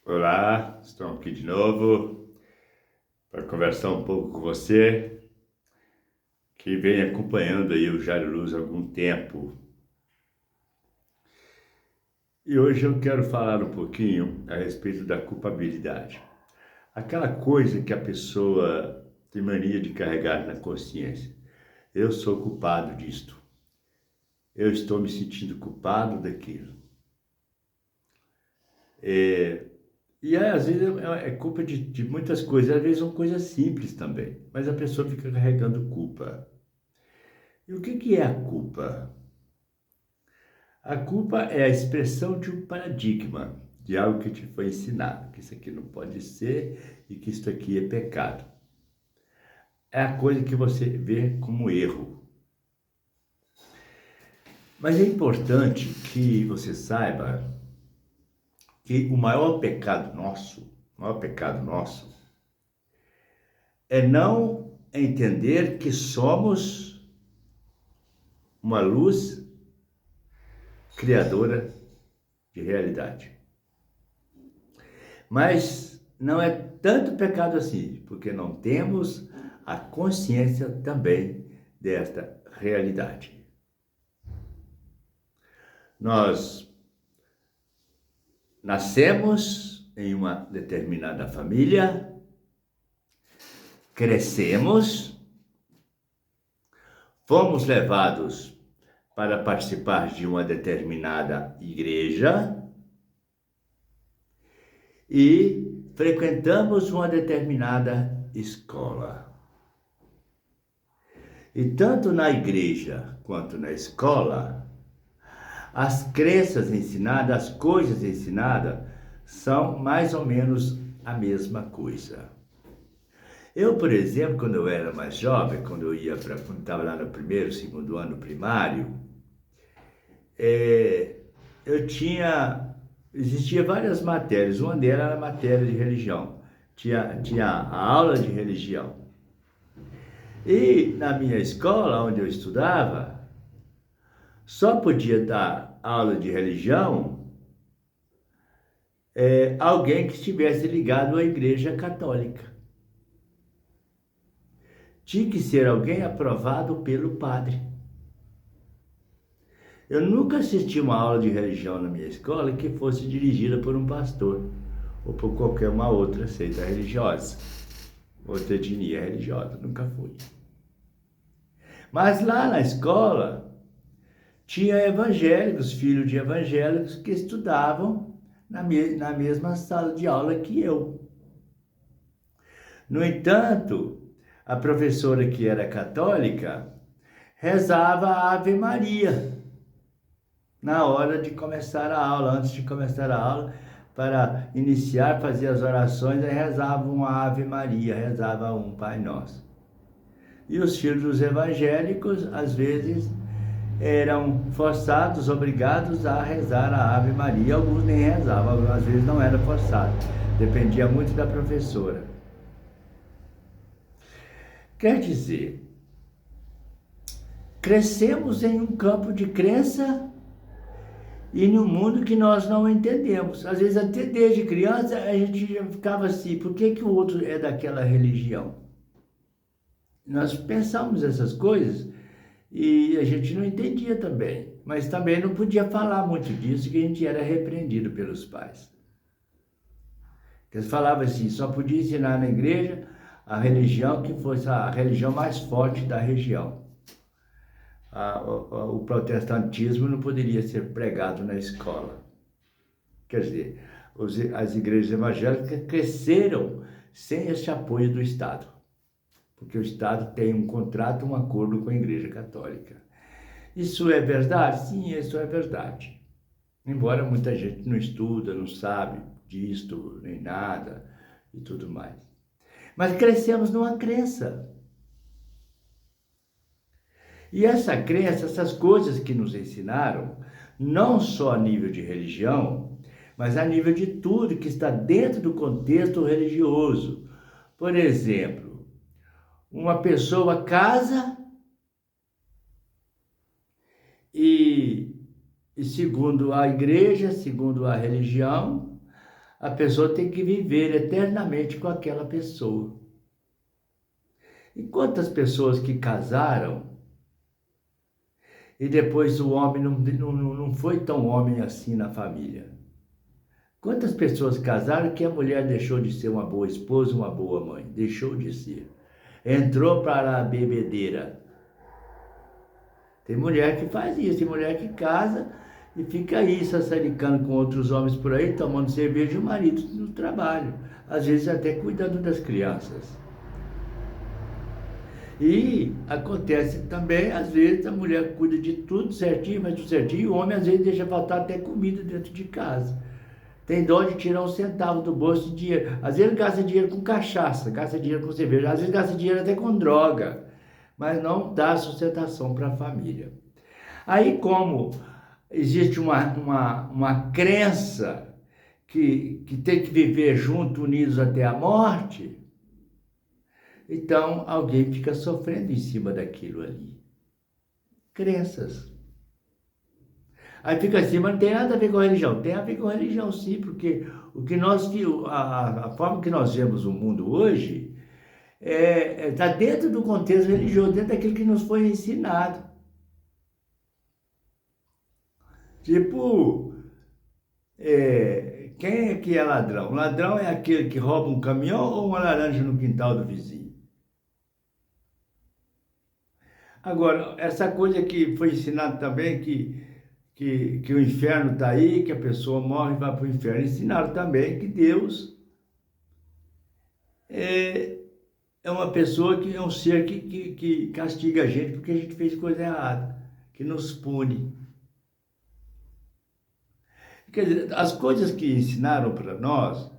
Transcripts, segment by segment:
Olá, estou aqui de novo para conversar um pouco com você que vem acompanhando aí o Jairo Luz há algum tempo. E hoje eu quero falar um pouquinho a respeito da culpabilidade. Aquela coisa que a pessoa tem mania de carregar na consciência. Eu sou culpado disto. Eu estou me sentindo culpado daquilo. E aí, às vezes é culpa de muitas coisas, às vezes são coisas simples também, mas a pessoa fica carregando culpa. E o que é a culpa? A culpa é a expressão de um paradigma, de algo que te foi ensinado, que isso aqui não pode ser e que isso aqui é pecado. É a coisa que você vê como erro. Mas é importante que você saiba que o maior pecado nosso, é não entender que somos uma luz criadora de realidade. Mas não é tanto pecado assim, porque não temos a consciência também desta realidade. Nós nascemos em uma determinada família, crescemos, fomos levados para participar de uma determinada igreja e frequentamos uma determinada escola. E tanto na igreja quanto na escola, as crenças ensinadas, as coisas ensinadas, são mais ou menos a mesma coisa. Eu, por exemplo, quando eu era mais jovem, quando estava lá no primeiro, segundo ano primário, é, eu existia várias matérias, uma delas era a matéria de religião, tinha a aula de religião. E na minha escola, onde eu estudava, só podia dar aula de religião alguém que estivesse ligado à Igreja Católica. Tinha que ser alguém aprovado pelo padre. Eu nunca assisti uma aula de religião na minha escola que fosse dirigida por um pastor ou por qualquer uma outra seita religiosa, outra etnia religiosa, nunca fui. Mas lá na escola tinha evangélicos, filhos de evangélicos que estudavam na mesma sala de aula que eu. No entanto, a professora que era católica rezava a Ave Maria na hora de começar a aula, antes de começar a aula, para iniciar, fazer as orações, aí rezava uma Ave Maria, rezava um Pai Nosso. E os filhos dos evangélicos, às vezes, eram forçados, obrigados a rezar a Ave Maria. Alguns nem rezavam, às vezes não era forçado. Dependia muito da professora. Quer dizer, crescemos em um campo de crença e num mundo que nós não entendemos. Às vezes, até desde criança, a gente já ficava assim, por que o outro é daquela religião? Nós pensamos essas coisas e a gente não entendia também. Mas também não podia falar muito disso, que a gente era repreendido pelos pais. Eles falavam assim, só podia ensinar na igreja a religião que fosse a religião mais forte da região. O protestantismo não poderia ser pregado na escola. Quer dizer, as igrejas evangélicas cresceram sem esse apoio do Estado, porque o Estado tem um contrato, um acordo com a Igreja Católica. Isso é verdade? Sim, isso é verdade. Embora muita gente não estuda, não sabe disto, nem nada e tudo mais. Mas crescemos numa crença. E essa crença, essas coisas que nos ensinaram, não só a nível de religião, mas a nível de tudo que está dentro do contexto religioso. Por exemplo, uma pessoa casa e segundo a igreja, segundo a religião, a pessoa tem que viver eternamente com aquela pessoa. E quantas pessoas que casaram e depois o homem não foi tão homem assim na família? Quantas pessoas casaram que a mulher deixou de ser uma boa esposa, uma boa mãe? Deixou de ser. Entrou para a bebedeira. Tem mulher que faz isso, tem mulher que casa e fica aí sassaricando com outros homens por aí, tomando cerveja e o marido no trabalho. Às vezes até cuidando das crianças. E acontece também, às vezes, a mulher cuida de tudo certinho, mas tudo certinho, e o homem às vezes deixa faltar até comida dentro de casa. Tem dó de tirar um centavo do bolso de dinheiro. Às vezes gasta dinheiro com cachaça, gasta dinheiro com cerveja, às vezes gasta dinheiro até com droga, mas não dá sustentação para a família. Aí, como existe uma crença que tem que viver junto, unidos até a morte, então alguém fica sofrendo em cima daquilo ali. Crenças. Aí fica assim, mas não tem nada a ver com a religião. Tem a ver com a religião, sim, porque a forma que nós vemos o mundo hoje está dentro do contexto religioso, dentro daquilo que nos foi ensinado. Tipo, quem é que é ladrão? Ladrão é aquele que rouba um caminhão ou uma laranja no quintal do vizinho? Agora, essa coisa que foi ensinado também, que o inferno está aí, que a pessoa morre e vai para o inferno. Ensinaram também que Deus é uma pessoa que é um ser que castiga a gente porque a gente fez coisa errada, que nos pune. Quer dizer, as coisas que ensinaram para nós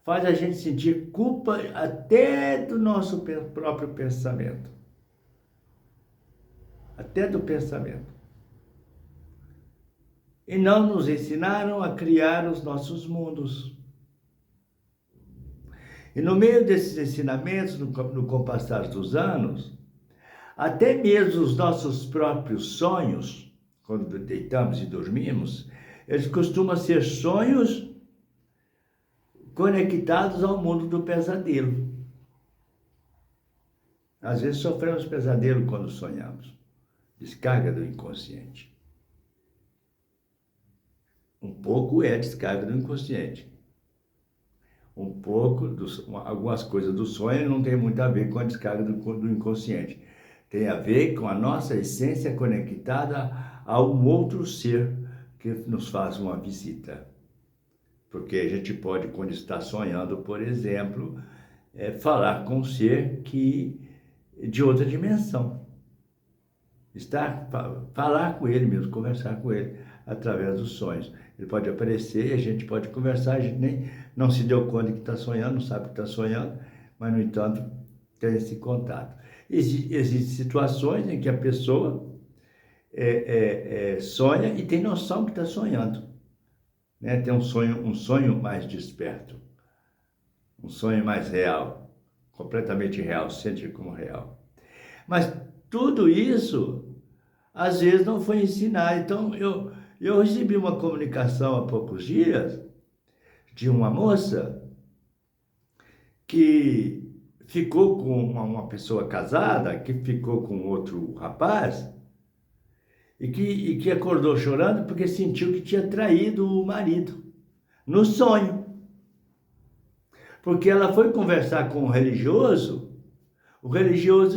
faz a gente sentir culpa até do nosso próprio pensamento. Até do pensamento. E não nos ensinaram a criar os nossos mundos. E no meio desses ensinamentos, no compassar dos anos, até mesmo os nossos próprios sonhos, quando deitamos e dormimos, eles costumam ser sonhos conectados ao mundo do pesadelo. Às vezes sofremos pesadelo quando sonhamos. Descarga do inconsciente. Um pouco é descarga do inconsciente. Um pouco, algumas coisas do sonho não tem muito a ver com a descarga do inconsciente. Tem a ver com a nossa essência conectada a um outro ser que nos faz uma visita. Porque a gente pode, quando está sonhando, por exemplo, falar com um ser de outra dimensão. Falar com ele mesmo, conversar com ele através dos sonhos. Ele pode aparecer, a gente pode conversar, a gente nem não se deu conta que está sonhando, não sabe que está sonhando, mas, no entanto, tem esse contato. Existem situações em que a pessoa sonha e tem noção que está sonhando. Né? Tem um sonho mais desperto, um sonho mais real, completamente real, sente como real. Mas tudo isso, às vezes, não foi ensinado. Então, eu recebi uma comunicação há poucos dias de uma moça que ficou com uma pessoa casada, que ficou com outro rapaz, e que acordou chorando porque sentiu que tinha traído o marido, no sonho. Porque ela foi conversar com o religioso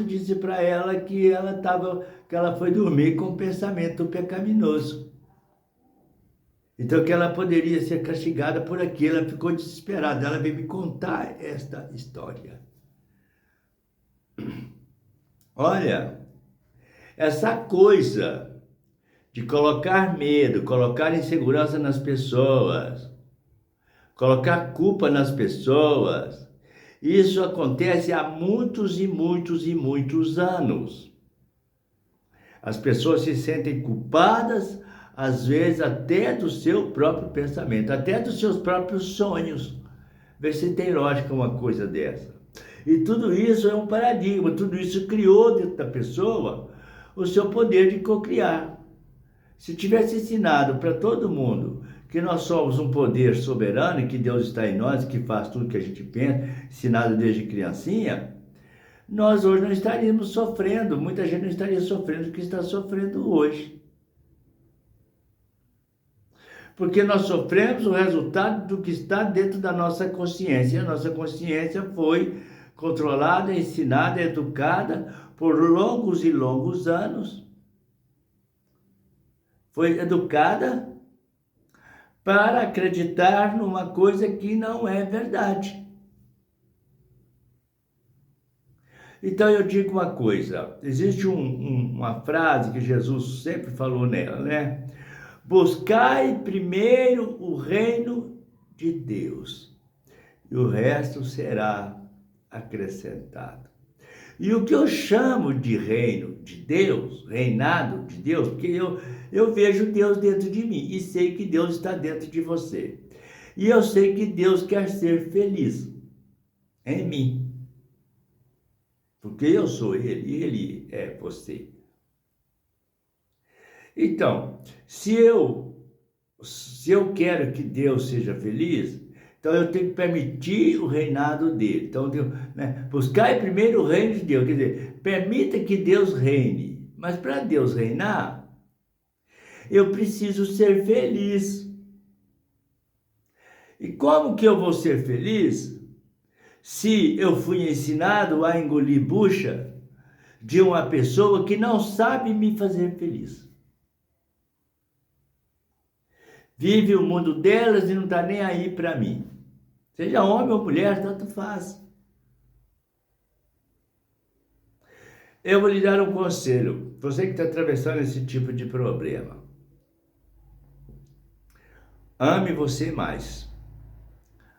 disse para ela que ela foi dormir com um pensamento pecaminoso. Então, que ela poderia ser castigada por aquilo. Ela ficou desesperada. Ela veio me contar esta história. Olha, essa coisa de colocar medo, colocar insegurança nas pessoas, colocar culpa nas pessoas, isso acontece há muitos e muitos e muitos anos. As pessoas se sentem culpadas, às vezes até do seu próprio pensamento, até dos seus próprios sonhos. Vê se tem lógica uma coisa dessa. E tudo isso é um paradigma, tudo isso criou dentro da pessoa o seu poder de cocriar. Se tivesse ensinado para todo mundo que nós somos um poder soberano, que Deus está em nós, que faz tudo que a gente pensa, ensinado desde criancinha, nós hoje não estaríamos sofrendo, muita gente não estaria sofrendo o que está sofrendo hoje. Porque nós sofremos o resultado do que está dentro da nossa consciência. A nossa consciência foi controlada, ensinada, educada por longos e longos anos. Foi educada para acreditar numa coisa que não é verdade. Então eu digo uma coisa, existe uma frase que Jesus sempre falou nela, né? Buscai primeiro o reino de Deus e o resto será acrescentado. E o que eu chamo de reino de Deus, reinado de Deus, porque eu vejo Deus dentro de mim e sei que Deus está dentro de você. E eu sei que Deus quer ser feliz em mim. Porque eu sou Ele e Ele é você. Então, se eu quero que Deus seja feliz, então eu tenho que permitir o reinado dele. Então, buscar primeiro o reino de Deus, quer dizer, permita que Deus reine. Mas para Deus reinar, eu preciso ser feliz. E como que eu vou ser feliz se eu fui ensinado a engolir bucha de uma pessoa que não sabe me fazer feliz? Vive o mundo delas e não está nem aí para mim. Seja homem ou mulher, tanto faz. Eu vou lhe dar um conselho. Você que está atravessando esse tipo de problema. Ame você mais.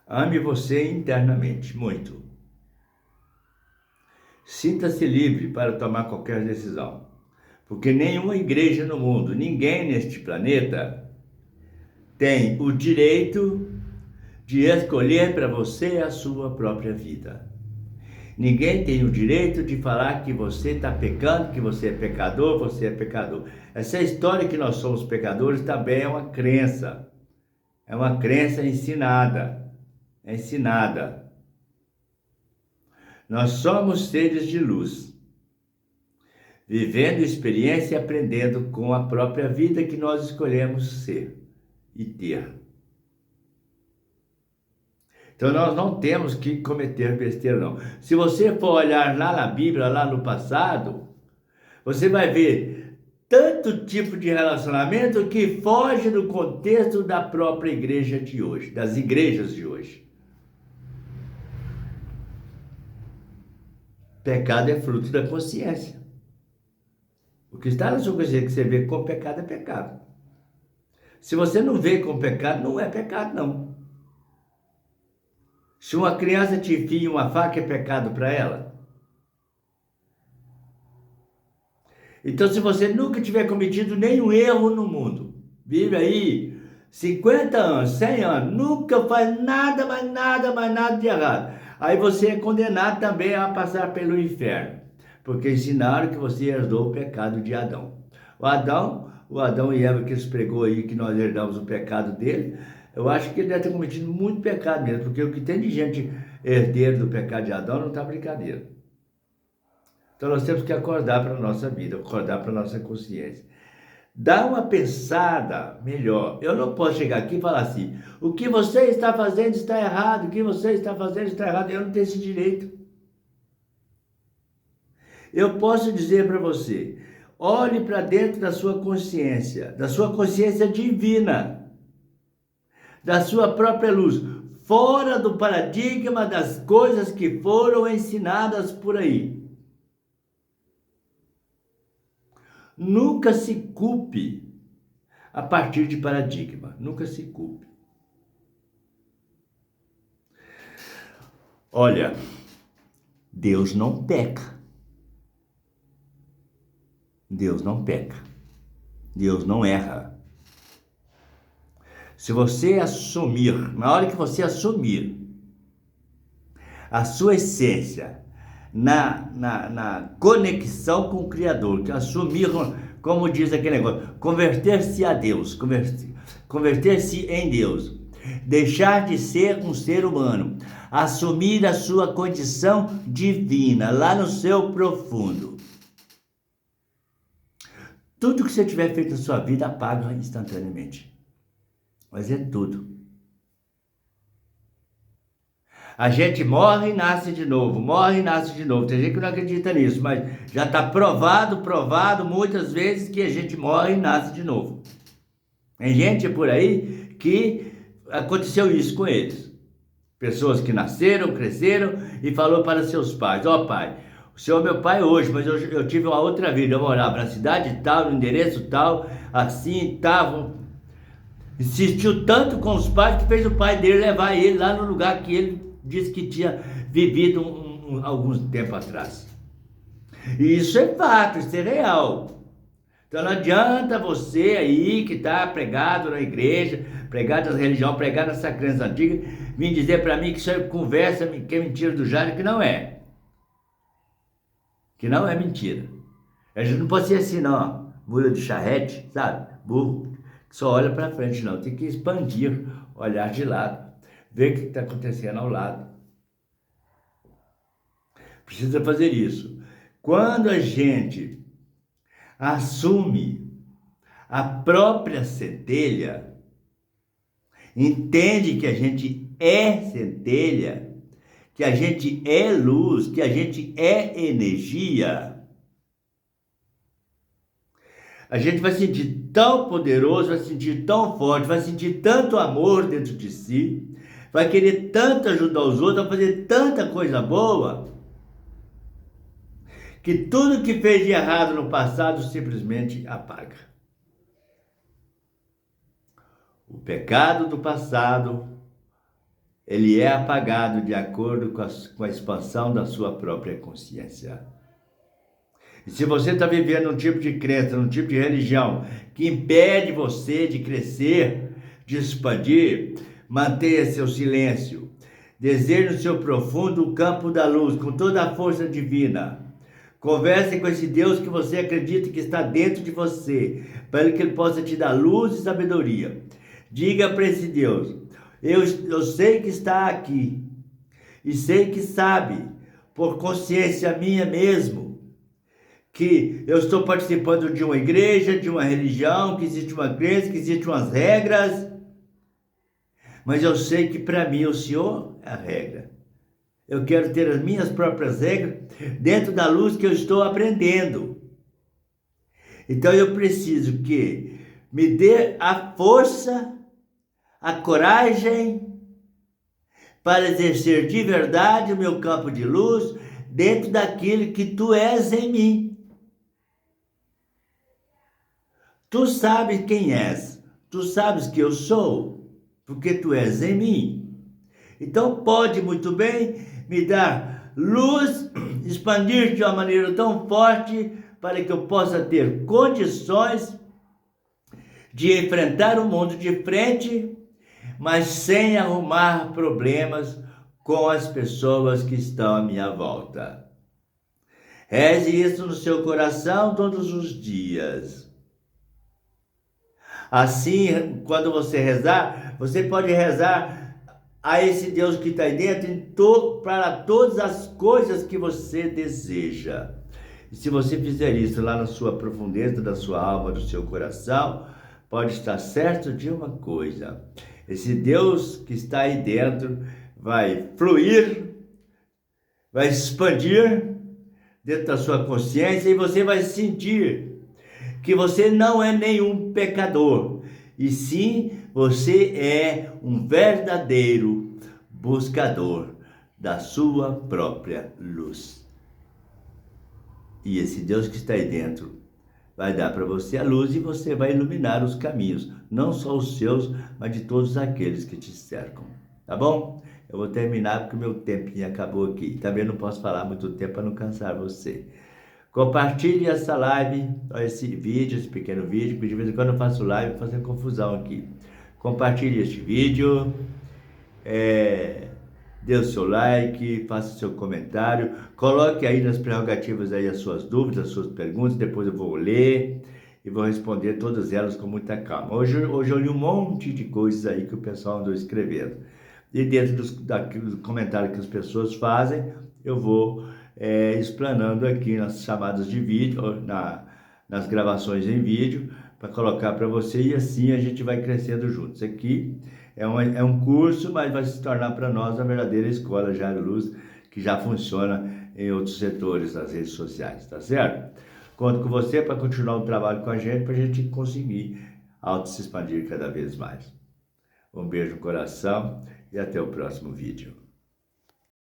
Ame você internamente, muito. Sinta-se livre para tomar qualquer decisão. Porque nenhuma igreja no mundo, ninguém neste planeta tem o direito de escolher para você a sua própria vida. Ninguém tem o direito de falar que você está pecando, que você é pecador, você é pecador. Essa história que nós somos pecadores também é uma crença. É uma crença ensinada. É ensinada. Nós somos seres de luz, vivendo experiência e aprendendo com a própria vida que nós escolhemos ser e ter. Então nós não temos que cometer besteira, não. Se você for olhar lá na Bíblia, lá no passado, você vai ver tanto tipo de relacionamento que foge do contexto da própria igreja de hoje, das igrejas de hoje. Pecado é fruto da consciência. O que está na sua consciência que você vê como pecado é pecado. Se você não vê como pecado, não é pecado, não. Se uma criança te enfia uma faca, é pecado para ela? Então, se você nunca tiver cometido nenhum erro no mundo, vive aí 50 anos, 100 anos, nunca faz nada, mais nada de errado. Aí você é condenado também a passar pelo inferno, porque ensinaram que você herdou o pecado de Adão. O Adão e Eva que eles pregou aí, que nós herdamos o pecado dele, eu acho que ele deve ter cometido muito pecado mesmo, porque o que tem de gente herdeiro do pecado de Adão não está brincadeira. Então nós temos que acordar para a nossa vida, acordar para a nossa consciência. Dá uma pensada melhor. Eu não posso chegar aqui e falar assim, o que você está fazendo está errado, o que você está fazendo está errado. Eu não tenho esse direito. Eu posso dizer para você, olhe para dentro da sua consciência divina, da sua própria luz, fora do paradigma das coisas que foram ensinadas por aí. Nunca se culpe a partir de paradigma, nunca se culpe. Olha, Deus não peca. Deus não peca. Deus não erra. Se você assumir, na hora que você assumir a sua essência na conexão com o Criador, que assumir, como diz aquele negócio, converter-se a Deus, converter-se em Deus, deixar de ser um ser humano, assumir a sua condição divina, lá no seu profundo. Tudo que você tiver feito na sua vida apaga instantaneamente. Mas é tudo. A gente morre e nasce de novo, morre e nasce de novo. Tem gente que não acredita nisso, mas já está provado muitas vezes que a gente morre e nasce de novo. Tem gente por aí que aconteceu isso com eles. Pessoas que nasceram, cresceram e falou para seus pais: ó pai, o senhor é meu pai hoje, mas eu tive uma outra vida, eu morava na cidade tal, no endereço tal, assim, tal. Insistiu tanto com os pais que fez o pai dele levar ele lá no lugar que ele disse que tinha vivido alguns tempo atrás. E isso é fato, isso é real. Então não adianta você aí que está pregado na igreja, pregado nas religiões, pregado nessa crença antiga, vir dizer para mim que isso é conversa, que é mentira do Jairo, que não é. Que não é mentira. A gente não pode ser assim não, mula de charrete, sabe? Burro, que só olha para frente não, tem que expandir, olhar de lado, ver o que está acontecendo ao lado. Precisa fazer isso. Quando a gente assume a própria centelha, entende que a gente é centelha, que a gente é luz, que a gente é energia, a gente vai sentir tão poderoso, vai sentir tão forte, vai sentir tanto amor dentro de si, vai querer tanto ajudar os outros, vai fazer tanta coisa boa, que tudo que fez de errado no passado simplesmente apaga. O pecado do passado, ele é apagado de acordo com a expansão da sua própria consciência. E se você está vivendo um tipo de crença, um tipo de religião que impede você de crescer, de expandir, mantenha seu silêncio. Deseje no seu profundo o campo da luz, com toda a força divina. Converse com esse Deus que você acredita que está dentro de você, para que Ele possa te dar luz e sabedoria. Diga para esse Deus: eu sei que está aqui, e sei que sabe, por consciência minha mesmo, que eu estou participando de uma igreja, de uma religião, que existe uma crença, que existem umas regras, mas eu sei que para mim o Senhor é a regra. Eu quero ter as minhas próprias regras dentro da luz que eu estou aprendendo. Então eu preciso que me dê a força, a coragem para exercer de verdade o meu campo de luz dentro daquilo que tu és em mim. Tu sabes quem és, tu sabes que eu sou, porque tu és em mim. Então pode muito bem me dar luz, expandir de uma maneira tão forte para que eu possa ter condições de enfrentar o mundo de frente, mas sem arrumar problemas com as pessoas que estão à minha volta. Reze isso no seu coração todos os dias. Assim, quando você rezar, você pode rezar a esse Deus que está aí dentro para todas as coisas que você deseja. E se você fizer isso lá na sua profundeza da sua alma, do seu coração, pode estar certo de uma coisa: esse Deus que está aí dentro vai fluir, vai expandir dentro da sua consciência, e você vai sentir que você não é nenhum pecador, e sim você é um verdadeiro buscador da sua própria luz. E esse Deus que está aí dentro vai dar para você a luz e você vai iluminar os caminhos, não só os seus, mas de todos aqueles que te cercam. Tá bom? Eu vou terminar porque o meu tempinho acabou aqui. Também não posso falar muito tempo para não cansar você. Compartilhe essa live, esse vídeo, esse pequeno vídeo, porque de vez em quando eu faço live fazendo confusão aqui. Compartilhe este vídeo, dê o seu like, faça o seu comentário, coloque aí nas prerrogativas aí as suas dúvidas, as suas perguntas, depois eu vou ler e vou responder todas elas com muita calma. Hoje eu li um monte de coisas aí que o pessoal andou escrevendo. E dentro dos comentários que as pessoas fazem, eu vou explanando aqui nas chamadas de vídeo, nas gravações em vídeo, para colocar para você, e assim a gente vai crescendo juntos. Aqui é um curso, mas vai se tornar para nós a verdadeira escola Jairo Luz, que já funciona em outros setores das redes sociais, tá certo? Conto com você para continuar o trabalho com a gente, para a gente conseguir se expandir cada vez mais. Um beijo no coração e até o próximo vídeo.